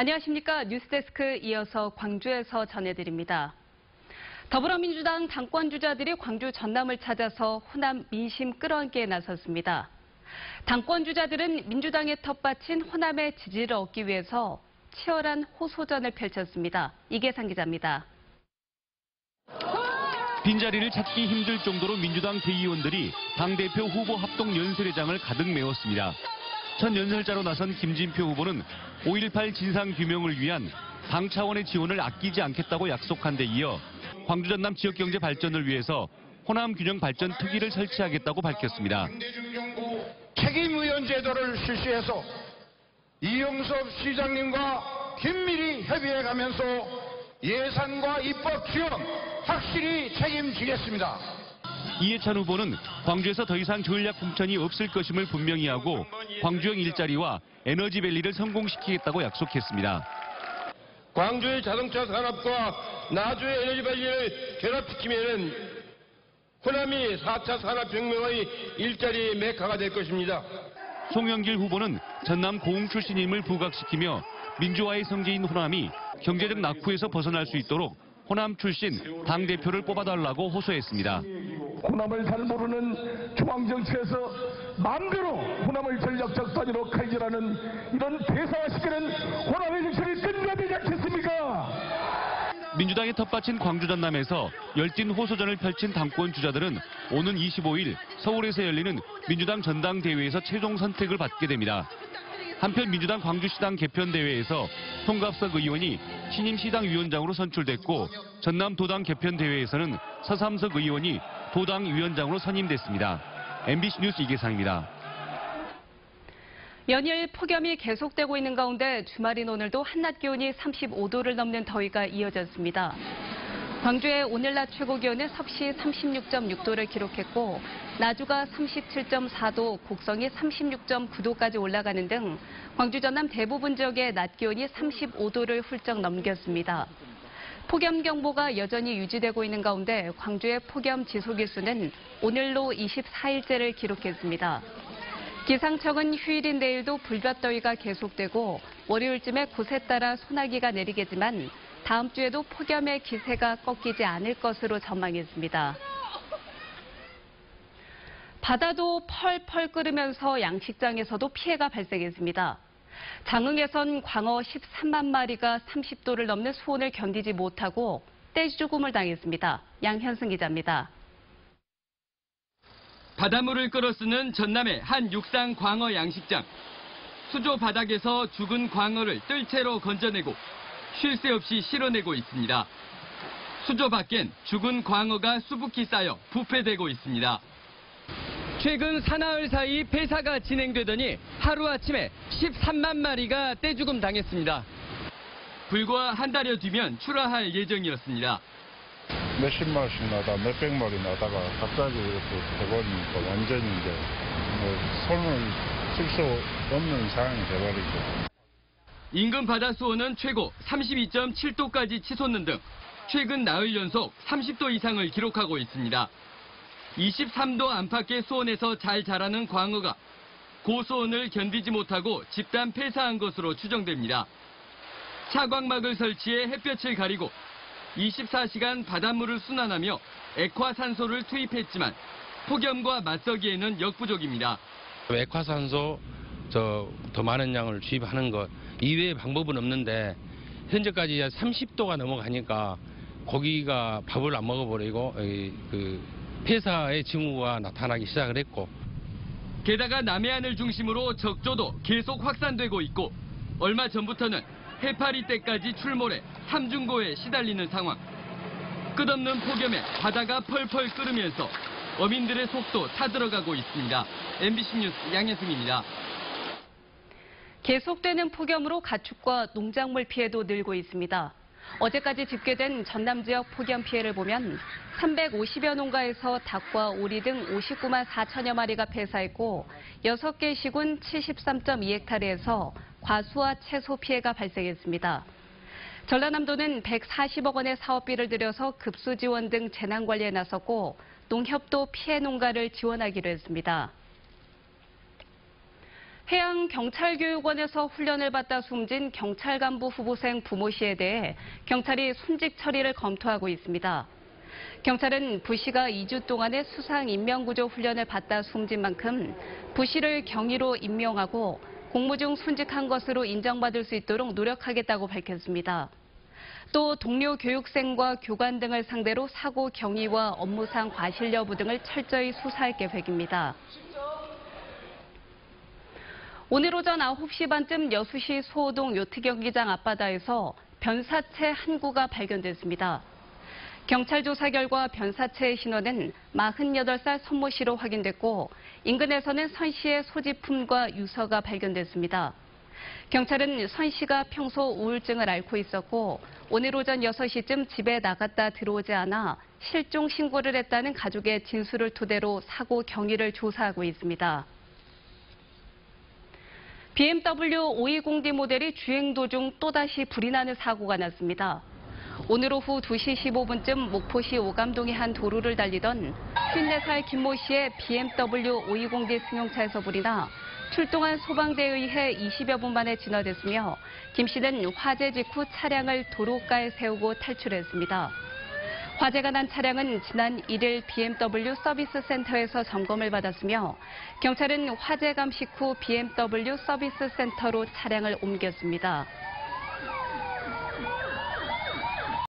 안녕하십니까. 뉴스데스크 이어서 광주에서 전해드립니다. 더불어민주당 당권주자들이 광주 전남을 찾아서 호남 민심 끌어안기에 나섰습니다. 당권주자들은 민주당의 텃밭인 호남의 지지를 얻기 위해서 치열한 호소전을 펼쳤습니다. 이계상 기자입니다. 빈자리를 찾기 힘들 정도로 민주당 대의원들이 당대표 후보 합동 연설회장을 가득 메웠습니다. 첫 연설자로 나선 김진표 후보는 5.18 진상규명을 위한 당 차원의 지원을 아끼지 않겠다고 약속한 데 이어 광주 전남 지역경제 발전을 위해서 호남균형발전 특위를 설치하겠다고 밝혔습니다. 책임의원 제도를 실시해서 이용섭 시장님과 긴밀히 협의해가면서 예산과 입법 지원 확실히 책임지겠습니다. 이해찬 후보는 광주에서 더 이상 전략 공천이 없을 것임을 분명히 하고 광주형 일자리와 에너지밸리를 성공시키겠다고 약속했습니다. 광주의 자동차 산업과 나주의 에너지밸리를 결합시키면 호남이 4차 산업혁명의 일자리 메카가 될 것입니다. 송영길 후보는 전남 고흥 출신임을 부각시키며 민주화의 성지인 호남이 경제적 낙후에서 벗어날 수 있도록 호남 출신 당대표를 뽑아달라고 호소했습니다. 호남을 잘 모르는 중앙정치에서 마음대로 호남을 전략적 단위로 칼질하는 이런 대사화시키는 호남의 정치를 끝내야 되지 않겠습니까? 민주당의 텃밭인 광주 전남에서 열띤 호소전을 펼친 당권 주자들은 오는 25일 서울에서 열리는 민주당 전당대회에서 최종 선택을 받게 됩니다. 한편 민주당 광주시당 개편대회에서 송갑석 의원이 신임 시당위원장으로 선출됐고 전남 도당 개편대회에서는 서삼석 의원이 도당 위원장으로 선임됐습니다. MBC 뉴스 이계상입니다. 연일 폭염이 계속되고 있는 가운데 주말인 오늘도 한낮 기온이 35도를 넘는 더위가 이어졌습니다. 광주의 오늘 낮 최고 기온은 섭씨 36.6도를 기록했고 나주가 37.4도, 곡성이 36.9도까지 올라가는 등 광주 전남 대부분 지역의 낮 기온이 35도를 훌쩍 넘겼습니다. 폭염경보가 여전히 유지되고 있는 가운데 광주의 폭염 지속일수는 오늘로 24일째를 기록했습니다. 기상청은 휴일인 내일도 불볕더위가 계속되고 월요일쯤에 곳에 따라 소나기가 내리겠지만 다음 주에도 폭염의 기세가 꺾이지 않을 것으로 전망했습니다. 바다도 펄펄 끓으면서 양식장에서도 피해가 발생했습니다. 장흥에선 광어 13만 마리가 30도를 넘는 수온을 견디지 못하고 떼죽음을 당했습니다. 양현승 기자입니다. 바닷물을 끌어 쓰는 전남의 한 육상 광어 양식장. 수조 바닥에서 죽은 광어를 뜰채로 건져내고 쉴 새 없이 실어내고 있습니다. 수조 밖엔 죽은 광어가 수북히 쌓여 부패되고 있습니다. 최근 사나흘 사이 폐사가 진행되더니 하루아침에 13만 마리가 떼죽음 당했습니다. 불과 한 달여 뒤면 출하할 예정이었습니다. 몇십 마리씩 나다 몇백 마리 나다가 갑자기 이렇게 돼버리니까 완전히 이제 손을 쓸 수 없는 상황이 돼버리죠. 인근 바다 수온은 최고 32.7도까지 치솟는 등 최근 나흘 연속 30도 이상을 기록하고 있습니다. 23도 안팎의 수온에서 잘 자라는 광어가 고수온을 견디지 못하고 집단 폐사한 것으로 추정됩니다. 차광막을 설치해 햇볕을 가리고 24시간 바닷물을 순환하며 액화산소를 투입했지만 폭염과 맞서기에는 역부족입니다. 액화산소 더 많은 양을 주입하는 것 이외의 방법은 없는데 현재까지 30도가 넘어가니까 고기가 밥을 안 먹어버리고 폐사의 징후가 나타나기 시작을 했고 게다가 남해안을 중심으로 적조도 계속 확산되고 있고 얼마 전부터는 해파리 떼까지 출몰해 삼중고에 시달리는 상황. 끝없는 폭염에 바다가 펄펄 끓으면서 어민들의 속도 타들어가고 있습니다. MBC 뉴스 양혜승입니다. 계속되는 폭염으로 가축과 농작물 피해도 늘고 있습니다. 어제까지 집계된 전남 지역 폭염 피해를 보면 350여 농가에서 닭과 오리 등 59만 4천여 마리가 폐사했고 6개 시군 73.2헥타르에서 과수와 채소 피해가 발생했습니다. 전라남도는 140억 원의 사업비를 들여서 급수 지원 등 재난 관리에 나섰고 농협도 피해 농가를 지원하기로 했습니다. 해양경찰교육원에서 훈련을 받다 숨진 경찰 간부 후보생 부모 씨에 대해 경찰이 순직 처리를 검토하고 있습니다. 경찰은 부 씨가 2주 동안의 수상 인명구조 훈련을 받다 숨진 만큼 부 씨를 경위로 임명하고 공무 중 순직한 것으로 인정받을 수 있도록 노력하겠다고 밝혔습니다. 또 동료 교육생과 교관 등을 상대로 사고 경위와 업무상 과실 여부 등을 철저히 수사할 계획입니다. 오늘 오전 9시 반쯤 여수시 소호동 요트 경기장 앞바다에서 변사체 한 구가 발견됐습니다. 경찰 조사 결과 변사체의 신원은 48살 선모 씨로 확인됐고 인근에서는 선 씨의 소지품과 유서가 발견됐습니다. 경찰은 선 씨가 평소 우울증을 앓고 있었고 오늘 오전 6시쯤 집에 나갔다 들어오지 않아 실종 신고를 했다는 가족의 진술을 토대로 사고 경위를 조사하고 있습니다. BMW 520D 모델이 주행 도중 또다시 불이 나는 사고가 났습니다. 오늘 오후 2시 15분쯤 목포시 오감동의 한 도로를 달리던 54살 김모 씨의 BMW 520D 승용차에서 불이 나 출동한 소방대에 의해 20여 분 만에 진화됐으며 김 씨는 화재 직후 차량을 도로가에 세우고 탈출했습니다. 화재가 난 차량은 지난 1일 BMW 서비스 센터에서 점검을 받았으며 경찰은 화재 감식 후 BMW 서비스 센터로 차량을 옮겼습니다.